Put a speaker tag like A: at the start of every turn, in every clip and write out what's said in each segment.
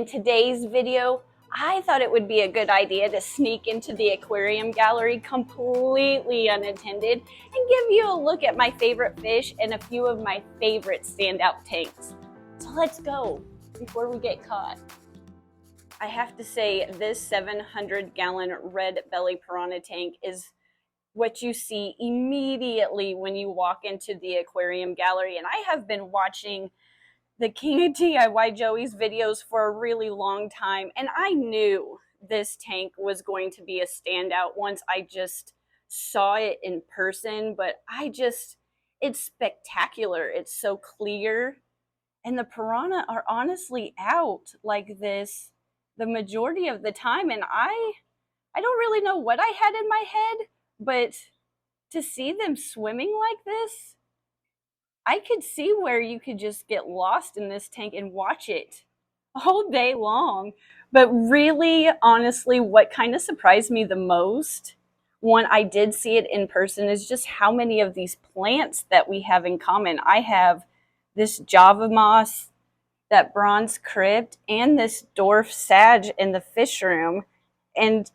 A: In today's video, I thought it would be a good idea to sneak into the aquarium gallery completely unattended and give you a look at my favorite fish and a few of my favorite standout tanks. So let's go before we get caught. I have to say this 700-gallon red belly piranha tank is what you see immediately when you walk into the aquarium gallery, and I have been watching the King of DIY Joey's videos for a really long time, and I knew this tank was going to be a standout once I just saw it in person. But it's spectacular. It's so clear, and the piranha are honestly out like this the majority of the time, and I don't really know what I had in my head, but to see them swimming like this, I could see where you could just get lost in this tank and watch it all day long. But really, honestly, what kind of surprised me the most when I did see it in person is just how many of these plants that we have in common. I have this Java moss, that bronze crypt, and this dwarf sage in the fish room. And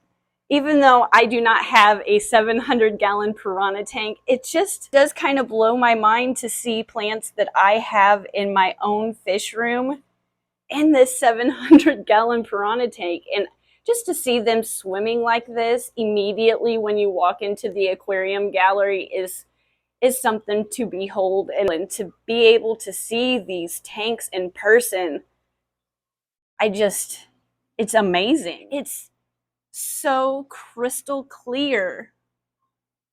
A: even though I do not have a 700-gallon piranha tank, it just does kind of blow my mind to see plants that I have in my own fish room in this 700-gallon piranha tank. And just to see them swimming like this immediately when you walk into the aquarium gallery is something to behold. And to be able to see these tanks in person, it's amazing. It's so crystal clear,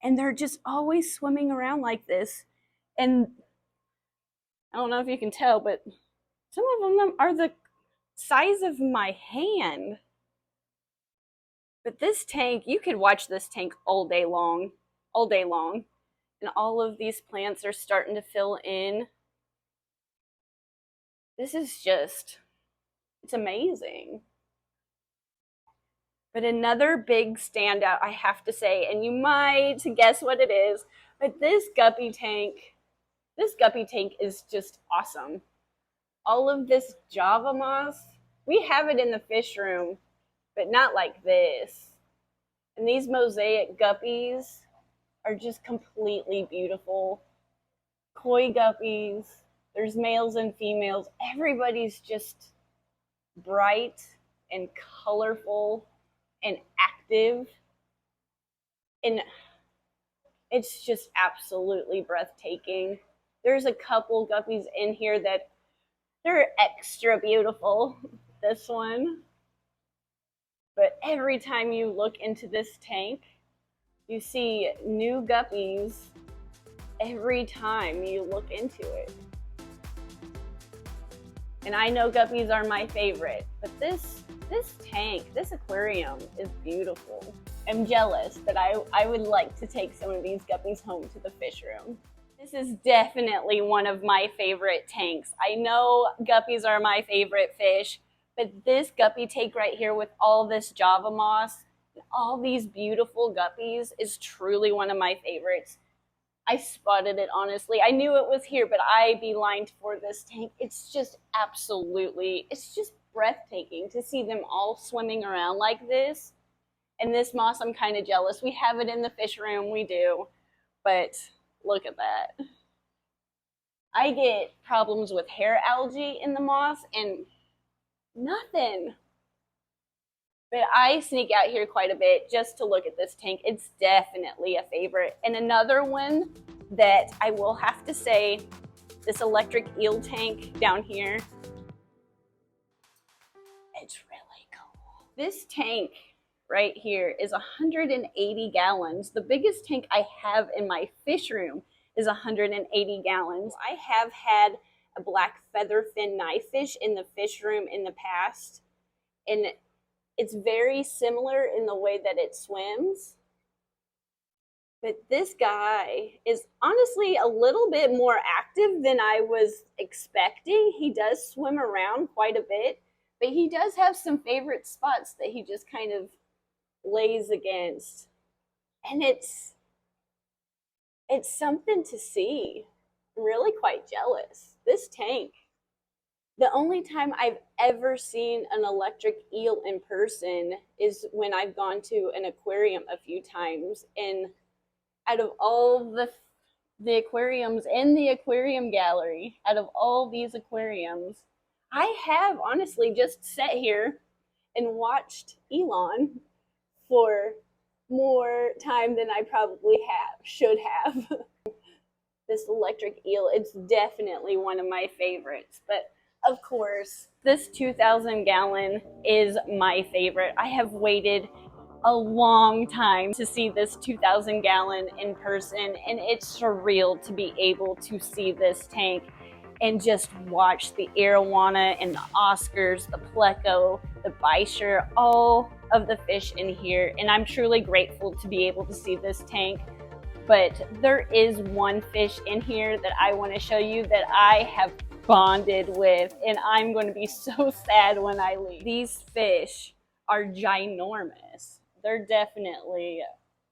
A: and they're just always swimming around like this. And I don't know if you can tell, but some of them are the size of my hand. But this tank, you could watch this tank all day long, and all of these plants are starting to fill in. This is just, it's amazing. But another big standout, I have to say, and you might guess what it is, but this Guppy tank is just awesome. All of this Java moss, we have it in the fish room, but not like this. And these mosaic guppies are just completely beautiful. Koi guppies, there's males and females. Everybody's just bright and colorful and active, and it's just absolutely breathtaking. There's a couple guppies in here that they're extra beautiful, this one, but every time you look into this tank, you see new guppies every time you look into it. And I know guppies are my favorite, but this tank, this aquarium is beautiful. I'm jealous that I would like to take some of these guppies home to the fish room. This is definitely one of my favorite tanks. I know guppies are my favorite fish, but this guppy tank right here with all this Java moss and all these beautiful guppies is truly one of my favorites. I spotted it, honestly. I knew it was here, but I beelined for this tank. It's just breathtaking to see them all swimming around like this. And this moss, I'm kind of jealous. We have it in the fish room, we do, but look at that. I get problems with hair algae in the moss and nothing. But I sneak out here quite a bit just to look at this tank. It's definitely a favorite. And another one that I will have to say, this electric eel tank down here, it's really cool. This tank right here is 180 gallons. The biggest tank I have in my fish room is 180 gallons. I have had a black featherfin knifefish in the fish room in the past, and it's very similar in the way that it swims. But this guy is honestly a little bit more active than I was expecting. He does swim around quite a bit, but he does have some favorite spots that he just kind of lays against. And it's something to see. I'm really quite jealous. This tank The only time I've ever seen an electric eel in person is when I've gone to an aquarium a few times. And out of all the aquariums in the aquarium gallery, out of all these aquariums, I have honestly just sat here and watched Elon for more time than I probably should have. This electric eel, it's definitely one of my favorites. But of course, this 2,000 gallon is my favorite. I have waited a long time to see this 2,000 gallon in person, and it's surreal to be able to see this tank and just watch the arowana and the Oscars, the pleco, the bichir, all of the fish in here. And I'm truly grateful to be able to see this tank. But there is one fish in here that I want to show you that I have bonded with, and I'm going to be so sad when I leave. These fish are ginormous. They're definitely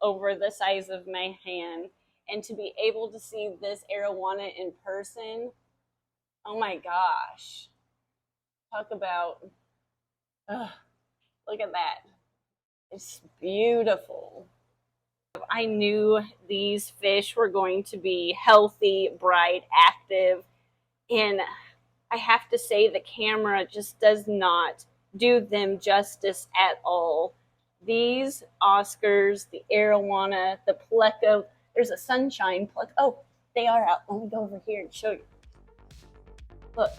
A: over the size of my hand. And to be able to see this arowana in person, oh my gosh. Talk about, look at that. It's beautiful. I knew these fish were going to be healthy, bright, active, and I have to say the camera just does not do them justice at all. These Oscars, the arowana, the pleco, there's a sunshine pleco. Oh, they are out. Let me go over here and show you. Look.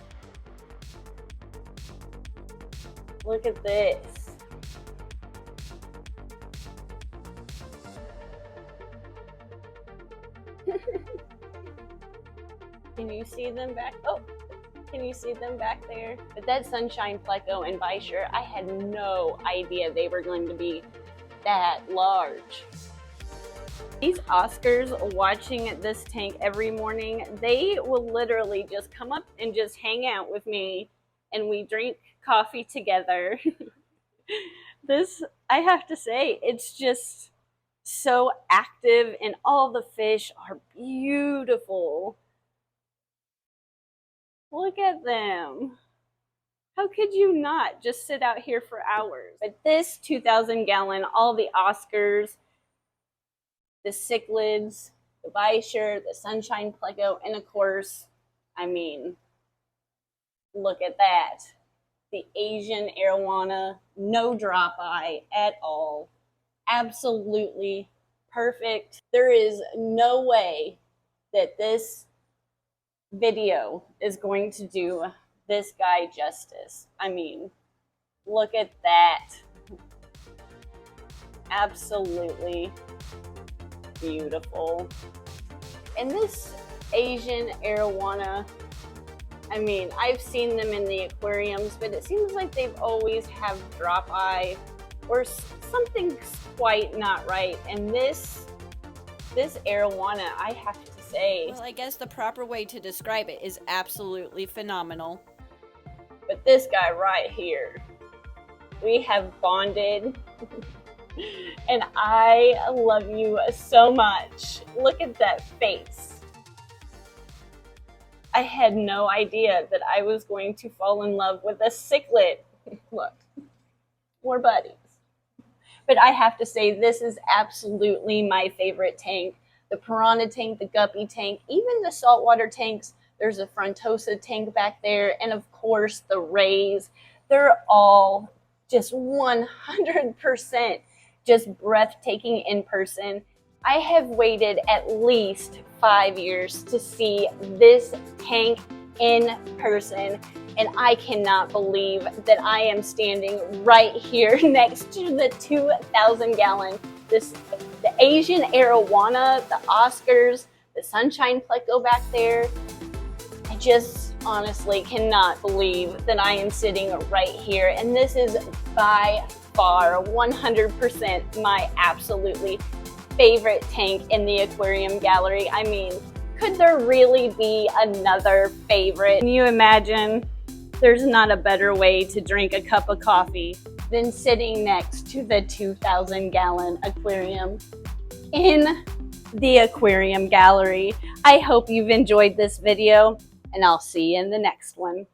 A: Look at this. Can you see them back? Oh, can you see them back there? But that sunshine pleco and bichir, I had no idea they were going to be that large. These Oscars, watching this tank every morning, they will literally just come up and just hang out with me, and we drink coffee together. This, I have to say, it's just so active, and all the fish are beautiful. Look at them. How could you not just sit out here for hours? But this 2,000 gallon, all the Oscars, the cichlids, the bichir, the sunshine pleco, and of course, I mean, look at that. The Asian arowana, no drop eye at all. Absolutely perfect. There is no way that this video is going to do this guy justice. I mean, look at that. Absolutely beautiful. And this Asian arowana, I mean, I've seen them in the aquariums, but it seems like they've always have drop eye or something's quite not right. And this arowana, I have to say,
B: well, I guess the proper way to describe it is absolutely phenomenal.
A: But this guy right here, we have bonded. And I love you so much. Look at that face. I had no idea that I was going to fall in love with a cichlid. Look, we're buddies. But I have to say, this is absolutely my favorite tank. The piranha tank, the guppy tank, even the saltwater tanks. There's a frontosa tank back there. And of course, the rays. They're all just 100% just breathtaking in person. I have waited at least 5 years to see this tank in person, and I cannot believe that I am standing right here next to the 2,000 gallon, the Asian arowana, the Oscars, the sunshine pleco back there. I just honestly cannot believe that I am sitting right here, and this is by far 100% my absolutely favorite tank in the aquarium gallery. I mean, could there really be another favorite? Can you imagine? There's not a better way to drink a cup of coffee than sitting next to the 2,000 gallon aquarium in the aquarium gallery. I hope you've enjoyed this video, and I'll see you in the next one.